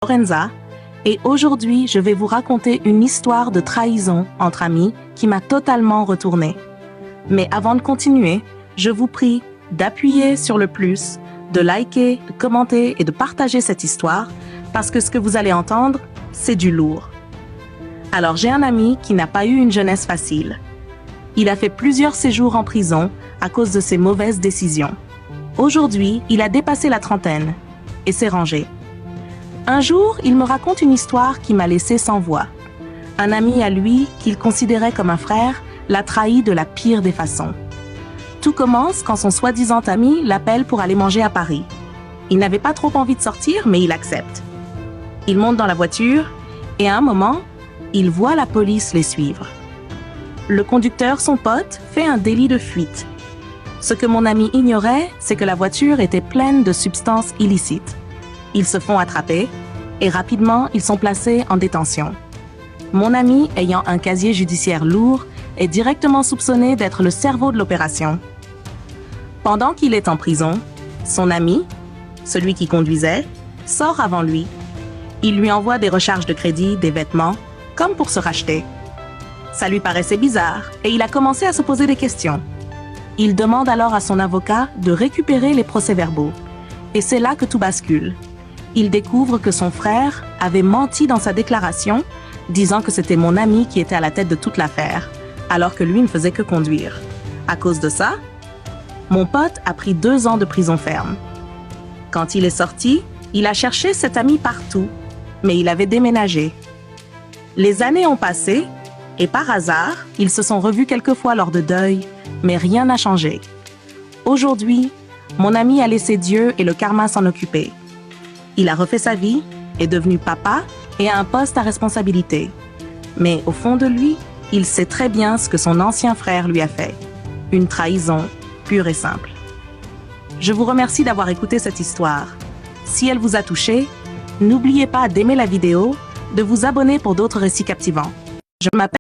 Lorenza, et aujourd'hui je vais vous raconter une histoire de trahison entre amis qui m'a totalement retournée. Mais avant de continuer, je vous prie d'appuyer sur le plus, de liker, de commenter et de partager cette histoire parce que ce que vous allez entendre, c'est du lourd. Alors j'ai un ami qui n'a pas eu une jeunesse facile. Il a fait plusieurs séjours en prison à cause de ses mauvaises décisions. Aujourd'hui, il a dépassé la trentaine et s'est rangé. Un jour, il me raconte une histoire qui m'a laissé sans voix. Un ami à lui, qu'il considérait comme un frère, l'a trahi de la pire des façons. Tout commence quand son soi-disant ami l'appelle pour aller manger à Paris. Il n'avait pas trop envie de sortir, mais il accepte. Il monte dans la voiture et à un moment, il voit la police les suivre. Le conducteur, son pote, fait un délit de fuite. Ce que mon ami ignorait, c'est que la voiture était pleine de substances illicites. Ils se font attraper et rapidement, ils sont placés en détention. Mon ami, ayant un casier judiciaire lourd, est directement soupçonné d'être le cerveau de l'opération. Pendant qu'il est en prison, son ami, celui qui conduisait, sort avant lui. Il lui envoie des recharges de crédit, des vêtements, comme pour se racheter. Ça lui paraissait bizarre et il a commencé à se poser des questions. Il demande alors à son avocat de récupérer les procès-verbaux. Et c'est là que tout bascule. Il découvre que son frère avait menti dans sa déclaration, disant que c'était mon ami qui était à la tête de toute l'affaire, alors que lui ne faisait que conduire. À cause de ça, mon pote a pris 2 ans de prison ferme. Quand il est sorti, il a cherché cet ami partout, mais il avait déménagé. Les années ont passé, et par hasard, ils se sont revus quelques fois lors de deuil, mais rien n'a changé. Aujourd'hui, mon ami a laissé Dieu et le karma s'en occuper. Il a refait sa vie, est devenu papa et a un poste à responsabilité. Mais au fond de lui, il sait très bien ce que son ancien frère lui a fait. Une trahison pure et simple. Je vous remercie d'avoir écouté cette histoire. Si elle vous a touché, n'oubliez pas d'aimer la vidéo, de vous abonner pour d'autres récits captivants. Je m'appelle